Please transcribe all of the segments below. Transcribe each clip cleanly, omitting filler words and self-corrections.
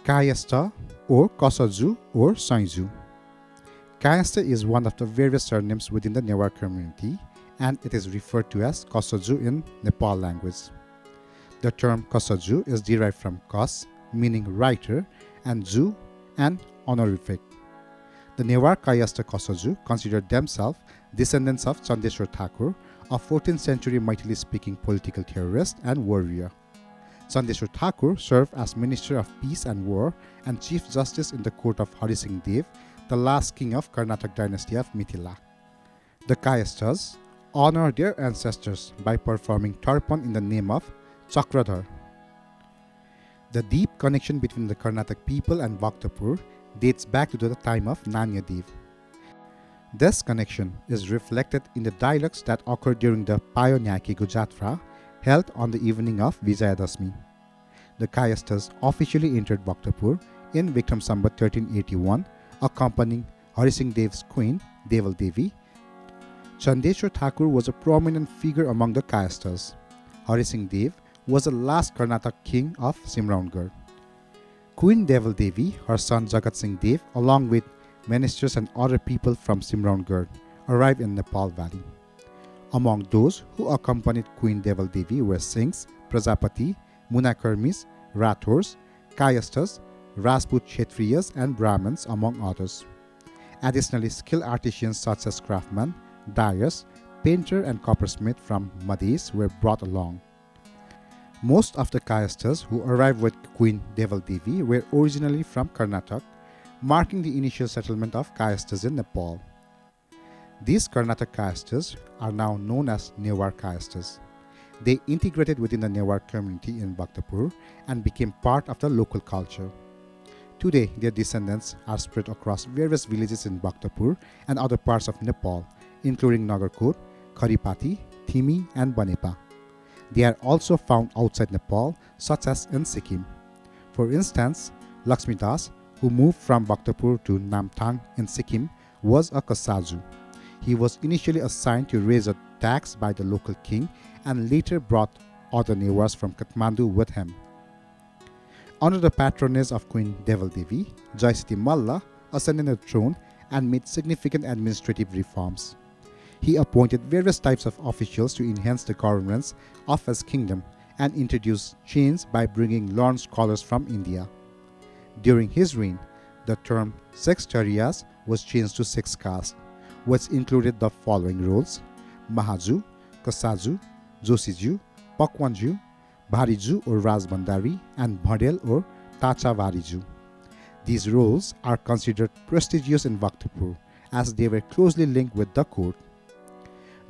Kayastha or Kasaju or Saiju. Kayastha is one of the various surnames within the Newar community, and it is referred to as Kasaju in Nepal language. The term Kasaju is derived from Kas, meaning writer, and Ju, an honorific. The Newar Kayastha Kasaju considered themselves descendants of Chandeshwar Thakur, a 14th century Maithili speaking political theorist and warrior. Chandeshwar Thakur served as Minister of Peace and War and Chief Justice in the court of Hari Singh Dev, the last king of Karnataka dynasty of Mithila. The Kayasthas honor their ancestors by performing tarpan in the name of Chakradhar. The deep connection between the Karnataka people and Bhaktapur dates back to the time of Nanyadev. This connection is reflected in the dialogues that occurred during the Payonyaki Gujatra held on the evening of Vijayadashmi. The Kayasthas officially entered Bhaktapur in Vikram Sambat 1381, accompanying Hari Singh Dev's queen, Deval Devi. Chandeshwar Thakur was a prominent figure among the Kayasthas. Hari Singh Dev was the last Karnataka king of Simraungarh. Queen Deval Devi, her son Jagat Singh Dev, along with ministers and other people from Simraungarh, arrived in Nepal Valley. Among those who accompanied Queen Deval Devi were Singhs, Prajapati, Munakarmis, Rathors, Kayasthas, Rajput Kshatriyas and Brahmins, among others. Additionally, skilled artisans such as craftsmen, dyers, painter and coppersmith from Madhya were brought along. Most of the Kayasthas who arrived with Queen Deval Devi were originally from Karnataka, marking the initial settlement of Kayasthas in Nepal. These Karnataka Kayasthas are now known as Newar Kayasthas. They integrated within the Newar community in Bhaktapur and became part of the local culture. Today, their descendants are spread across various villages in Bhaktapur and other parts of Nepal, including Nagarkot, Kharipati, Thimi, and Banepa. They are also found outside Nepal, such as in Sikkim. For instance, Lakshmi Das, who moved from Bhaktapur to Namthang in Sikkim, was a Kasaju. He was initially assigned to raise a tax by the local king and later brought other Newars from Kathmandu with him. Under the patronage of Queen Deval Devi, Jaisiti Malla ascended the throne and made significant administrative reforms. He appointed various types of officials to enhance the governance of his kingdom and introduced change by bringing learned scholars from India. During his reign, the term six Chariyas was changed to six castes, which included the following roles: Mahaju, Kasaju, Josiju, Pakwanju, Bhariju or Rajbhandari, and Bhadel or Tachavariju. These roles are considered prestigious in Bhaktapur as they were closely linked with the court.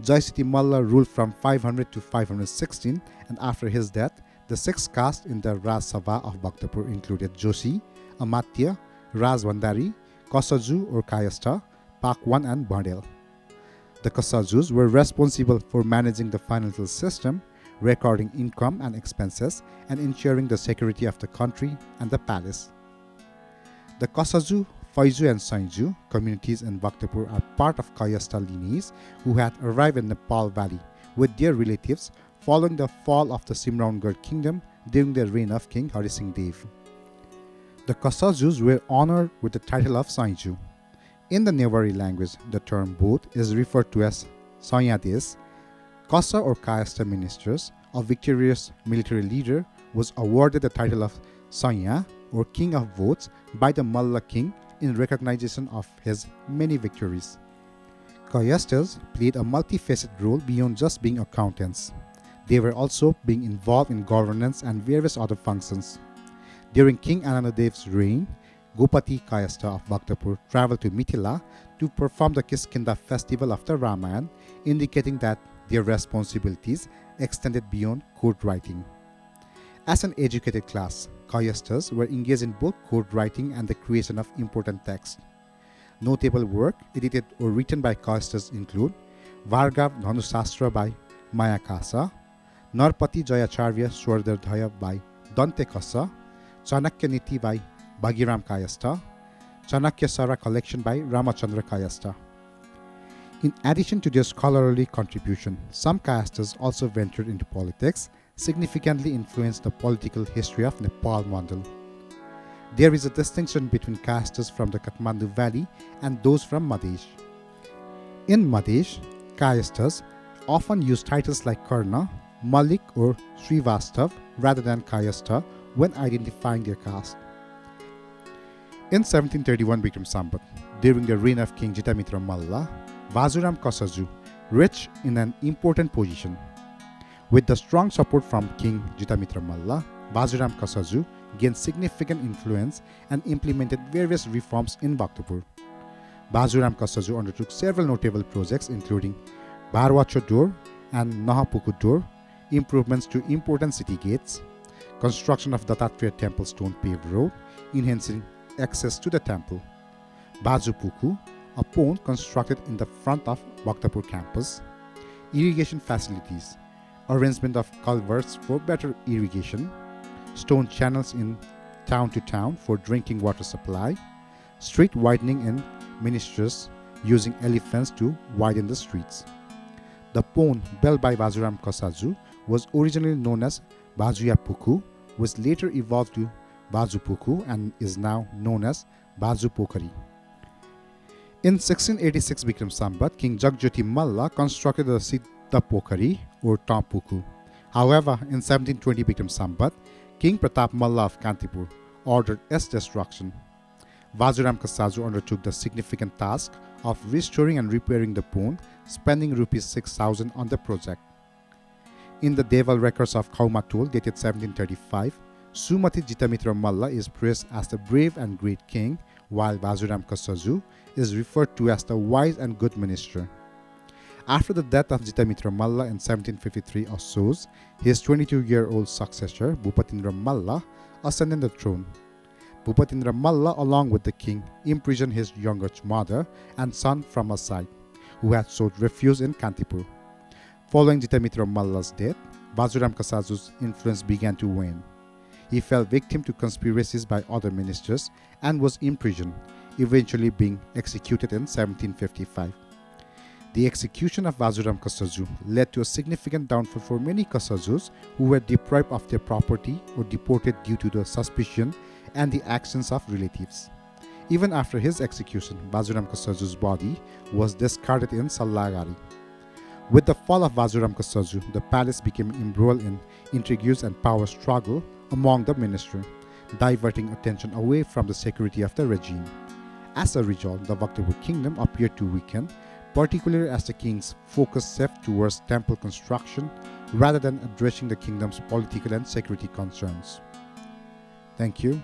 Jaisiti Malla ruled from 500 to 516, and after his death, the six castes in the Raj Sabha of Bhaktapur included Joshi, Amatya, Rajbhandari, Kasaju or Kayastha, Pakwan and Bhadel. The Kasajus were responsible for managing the financial system, recording income and expenses, and ensuring the security of the country and the palace. The Kasaju, Faiju and Saiju communities in Bhaktapur are part of Kayastha lineage who had arrived in Nepal Valley with their relatives following the fall of the Simraungarh kingdom during the reign of King Hari Singh Dev. The Kasajus were honored with the title of Saiju. In the Newari language, the term both is referred to as Sanyades. Kasa or Kayastha ministers, a victorious military leader, was awarded the title of Sanya or King of Votes by the Malla king in recognition of his many victories. Kayasthas played a multifaceted role beyond just being accountants. They were also being involved in governance and various other functions. During King Anandadev's reign, Gopati Kayastha of Bhaktapur traveled to Mithila to perform the Kiskinda festival of the Ramayan, indicating that their responsibilities extended beyond court writing. As an educated class, Kayasthas were engaged in both court writing and the creation of important texts. Notable work edited or written by Kayasthas include Vargav Dhanusastra by Mayakasa, Narpati Jayacharya Swardardhaya by Dante Kasa, Chanakya Niti by Bhagiram Kayastha, Chanakya Sara collection by Ramachandra Kayastha. In addition to their scholarly contribution, some Kayasthas also ventured into politics, significantly influenced the political history of Nepal Mandal. There is a distinction between Kayasthas from the Kathmandu Valley and those from Madhesh. In Madhesh, Kayasthas often use titles like Karna, Malik or Srivastav rather than Kayastha when identifying their caste. In 1731 Bikram Sambat, during the reign of King Jitamitra Malla, Bazuram Kasaju reached in an important position. With the strong support from King Jitamitra Malla, Bazuram Kasaju gained significant influence and implemented various reforms in Bhaktapur. Bazuram Kasaju undertook several notable projects including Barwacho Door and Nahapuku Door, improvements to important city gates, construction of Dattatreya Temple stone paved road, enhancing access to the temple, Bajupuku, a pond constructed in the front of Bhaktapur campus, irrigation facilities, arrangement of culverts for better irrigation, stone channels in town to town for drinking water supply, street widening in ministries using elephants to widen the streets. The pond built by Bazuram Kasaju was originally known as Bajuyapuku, which later evolved to Bajupuku and is now known as Bajupokari. In 1686 Bikram Sambat, King Jagjoti Malla constructed the Siddhapokari or Tampuku. However, in 1720 Bikram Sambat, King Pratap Malla of Kantipur ordered its destruction. Bazuram Kasaju undertook the significant task of restoring and repairing the pond, spending rupees 6,000 on the project. In the Deval records of Kaumatul dated 1735, Sumati Jitamitra Malla is praised as the brave and great king, while Bazuram Kasaju is referred to as the wise and good minister. After the death of Jitamitra Malla in 1753 or so, his 22-year-old successor, Bhupatindra Malla, ascended the throne. Bhupatindra Malla, along with the king, imprisoned his younger mother and son from a side, who had sought refuge in Kantipur. Following Jitamitra Malla's death, Bazuram Kasaju's influence began to wane. He fell victim to conspiracies by other ministers and was imprisoned, eventually being executed in 1755. The execution of Bazuram Kasaju led to a significant downfall for many Kasajus who were deprived of their property or deported due to the suspicion and the actions of relatives. Even after his execution, Bazuram Kasaju's body was discarded in Sallagari. With the fall of Bazuram Kasaju, the palace became embroiled in intrigues and power struggle among the ministry, diverting attention away from the security of the regime. As a result, the Bhaktapur kingdom appeared to weaken, particularly as the king's focus shifted towards temple construction rather than addressing the kingdom's political and security concerns. Thank you.